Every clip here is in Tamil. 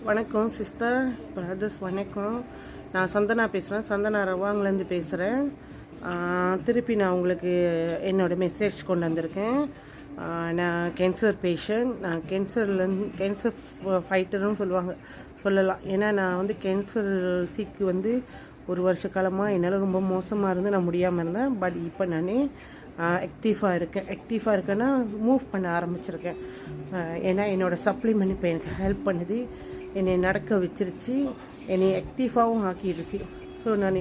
வணக்கம் சிஸ்டர் பிரதர்ஸ், வணக்கம். நான் சந்தனா பேசுகிறேன். சந்தனா ரவாங்கிலேருந்து பேசுகிறேன். திருப்பி நான் உங்களுக்கு என்னோடய மெசேஜ் கொண்டு வந்திருக்கேன். நான் கேன்சர் பேஷண்ட். நான் கேன்சர் ஃபைட்டர்னு சொல்லலாம். ஏன்னா நான் வந்து கேன்சர் சீக்கு வந்து ஒரு வருஷ காலமாக என்னால் ரொம்ப மோசமாக இருந்து நான் முடியாமல் இருந்தேன். பட் இப்போ நான் ஆக்டிவாக இருக்கேன்னா மூவ் பண்ண ஆரம்பிச்சிருக்கேன். ஏன்னா என்னோடய சப்ளிமெண்ட் இப்போ எனக்கு ஹெல்ப் பண்ணுது. என்னை நடக்க வச்சிருச்சு, என்னை ஆக்டிவாகவும் ஆக்கியிருக்கு. ஸோ நான்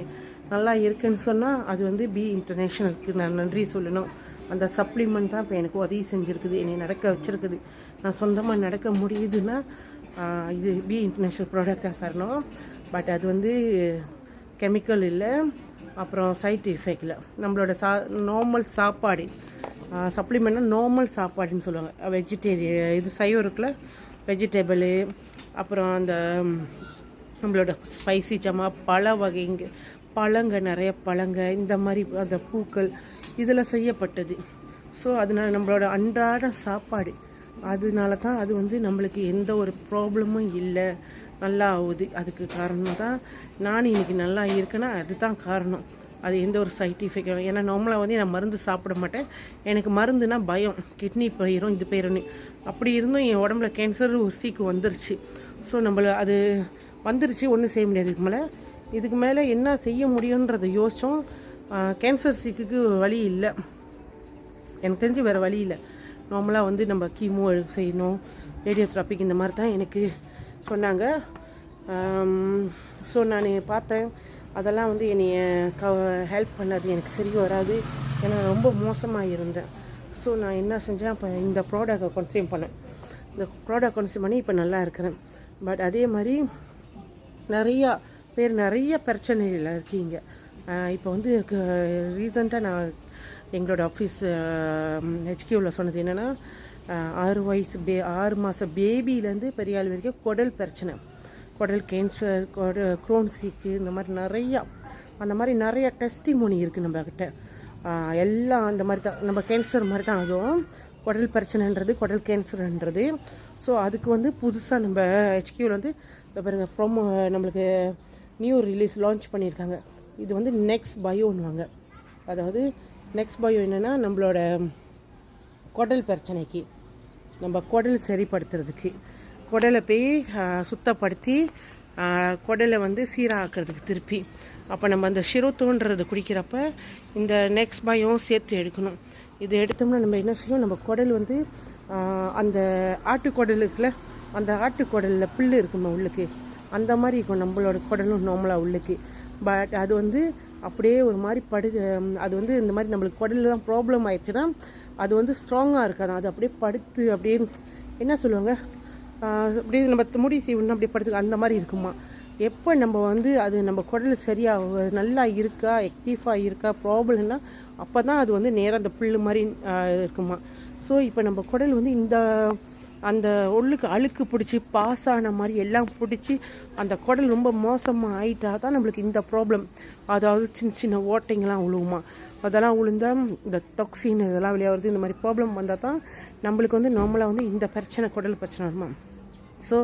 நல்லா இருக்கேன்னு சொன்னால் அது வந்து பி இன்டர்நேஷ்னலுக்கு நான் நன்றி சொல்லணும். அந்த சப்ளிமெண்ட் தான் இப்போ எனக்கு உதவி செஞ்சுருக்குது, என்னை நடக்க வச்சுருக்குது. நான் சொந்தமாக நடக்க முடியுதுன்னா இது பி இன்டர்நேஷ்னல் ப்ராடக்ட் தான் காரணம். பட் அது வந்து கெமிக்கல் இல்லை, அப்புறம் சைட் எஃபெக்ட் இல்லை. நம்மளோட நார்மல் சாப்பாடு சப்ளிமெண்ட்னா நார்மல் சாப்பாடுன்னு சொல்லுவாங்க. வெஜிடேரியன் இது சைவம் இருக்குல்ல, வெஜிடபிளு, அப்புறம் அந்த நம்மளோட ஸ்பைசி ஜாமா, பழங்க நிறைய பழங்க, இந்த மாதிரி அந்த பூக்கள் இதில் செய்யப்பட்டது. ஸோ அதனால் நம்மளோட அன்றாட சாப்பாடு, அதனால தான் அது வந்து நம்மளுக்கு எந்த ஒரு ப்ராப்ளமும் இல்லை, நல்லா ஆகுது. அதுக்கு காரணம் தான் நான் இன்றைக்கி நல்லா இருக்கேன்னா அதுதான் காரணம். அது எந்த ஒரு சைட் எஃபெக்ட். ஏன்னா நார்மலாக வந்து நான் மருந்து சாப்பிட மாட்டேன். எனக்கு மருந்துனா பயம், கிட்னி போயிடும், இது போயிடும்னு. அப்படி இருந்தும் என் உடம்புல கேன்சர் ஒரு சீக்கு வந்துருச்சு. ஸோ நம்மளை அது வந்துருச்சு, ஒன்றும் செய்ய முடியாது. இதுக்கு மேலே என்ன செய்ய முடியுன்றதை யோசித்தோம். கேன்சர் சீக்குக்கு வழி இல்லை, எனக்கு தெரிஞ்சு வேறு வழி இல்லை. நார்மலாக வந்து நம்ம கீமோ செய்யணும், ரேடியோதெரபிக், இந்த மாதிரி தான் எனக்கு சொன்னாங்க. ஸோ நான் பார்த்தேன், அதெல்லாம் வந்து என்னை ஹெல்ப் பண்ணாது, எனக்கு சரி வராது. ஏன்னா ரொம்ப மோசமாக இருந்தேன். ஸோ நான் என்ன செஞ்சேன், இப்போ இந்த ப்ராடக்டை கன்சியூம் பண்ணேன். இந்த ப்ராடக்ட் கன்சியூம் பண்ணி இப்போ நல்லா இருக்கிறேன். பட் அதே மாதிரி நிறைய பிரச்சனைகள் இருக்கீங்க. இப்போ வந்து ரீசெண்டாக நான் எங்களோட ஆஃபீஸ் ஹெச்கியூவில் சொன்னது என்னென்னா, 6 மாத பேபிலேருந்து பெரிய ஆள் வரைக்கும் குடல் பிரச்சனை, குடல் கேன்சர், க்ரோன் சீக்கு, இந்த மாதிரி அந்த மாதிரி நிறைய டெஸ்டிமோனி இருக்குது நம்மக்கிட்ட. எல்லாம் அந்த மாதிரி தான், நம்ம கேன்சர் மாதிரி தான் அதுவும். குடல் பிரச்சனைன்றது, குடல் கேன்சர்ன்றது. ஸோ அதுக்கு வந்து புதுசாக நம்ம ஹெச்கியூவில் வந்து பாருங்கள் நம்மளுக்கு நியூ ரிலீஸ் லான்ச் பண்ணியிருக்காங்க. இது வந்து நெக்ஸ்ட் பயோன்னுவாங்க. அதாவது நெக்ஸ்ட் பயோ என்னென்னா, நம்மளோட குடல் பிரச்சனைக்கு, நம்ம குடல் சரிப்படுத்துறதுக்கு, குடலை போய் சுத்தப்படுத்தி குடலை வந்து சீராக்கிறதுக்கு திருப்பி. அப்போ நம்ம அந்த சிரோத்தோன்றது குடிக்கிறப்ப இந்த நெக்ஸ்ட் பயோவும் சேர்த்து எடுக்கணும். இது எடுத்தோம்னா நம்ம என்ன செய்யும், நம்ம குடல் வந்து அந்த ஆட்டுக்குடலுக்குள்ள, அந்த ஆட்டுக்குடலில் புல் இருக்குமா உள்ளுக்கு, அந்த மாதிரி இருக்கும் நம்மளோட குடலும் நார்மலாக உள்ளுக்கு. பட் அது வந்து அப்படியே ஒரு மாதிரி அது வந்து இந்த மாதிரி நம்மளுக்கு குடலில் தான் ப்ராப்ளம் ஆயிடுச்சுன்னா அது வந்து ஸ்ட்ராங்காக இருக்காது. அது அப்படியே படுத்து அப்படியே என்ன சொல்லுவாங்க, அப்படியே நம்ம முடி சீவுன்னா அப்படியே படுத்து அந்த மாதிரி இருக்குமா. எப்போ நம்ம வந்து அது நம்ம குடல் சரியாக நல்லா இருக்கா, ஆக்டிவாக இருக்கா, ப்ராப்ளம்னா அப்போ தான் அது வந்து நேராக அந்த புல் மாதிரி இருக்குமா. ஸோ இப்போ நம்ம குடல் வந்து அந்த உள்ளுக்கு அழுக்கு பிடிச்சி பாஸான மாதிரி எல்லாம் பிடிச்சி அந்த குடல் ரொம்ப மோசமாக ஆகிட்டா தான் நம்மளுக்கு இந்த ப்ராப்ளம். அதாவது சின்ன ஓட்டைங்கெல்லாம் விழுவுமா. அதெல்லாம் விழுந்தால் இந்த டாக்ஸின் இதெல்லாம் வெளியாகிறது. இந்த மாதிரி ப்ராப்ளம் வந்தால் தான் நம்மளுக்கு வந்து நார்மலாக வந்து இந்த பிரச்சனை, குடல் பிரச்சனை வருமா. ஸோ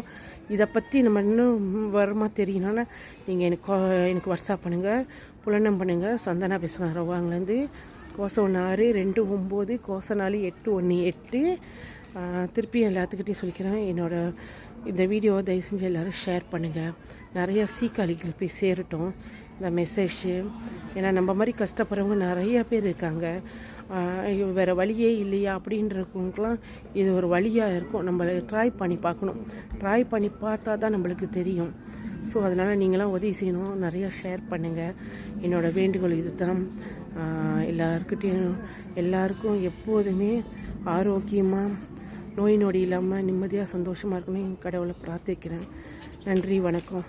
இதை பற்றி நம்ம இன்னும் வருமா தெரியணும்னா நீங்கள் எனக்கு வாட்ஸ்அப் பண்ணுங்கள், புலனம் பண்ணுங்கள். சந்தனா பேசுகிறேன் ரவாங்கிலேருந்து. கோசம் 629 கோசம் 818. திருப்பி எல்லாத்துக்கிட்டையும் சொல்லிக்கிறேன், இந்த வீடியோவை தயவு செஞ்சு எல்லோரும் ஷேர் பண்ணுங்கள். நிறையா சீக்காளிகள் போய் சேரட்டும் இந்த மெசேஜு. ஏன்னா நம்ம மாதிரி கஷ்டப்படுறவங்க நிறையா பேர் இருக்காங்க. வேறு வழியே இல்லையா அப்படின்றவங்களுக்குலாம் இது ஒரு வழியாக இருக்கும். நம்ம ட்ரை பண்ணி பார்க்கணும். ட்ரை பண்ணி பார்த்தா தான் நம்மளுக்கு தெரியும். ஸோ அதனால் நீங்களாம் உதவி செய்யணும், நிறையா ஷேர் பண்ணுங்கள். என்னோடய வேண்டுகோள் இது தான். எல்லாருக்கும் எப்போதுமே ஆரோக்கியமாக, நோய் நொடி இல்லாமல் நிம்மதியாக சந்தோஷமாக இருக்கணும் கடவுளை பிரார்த்திக்கிறேன். நன்றி, வணக்கம்.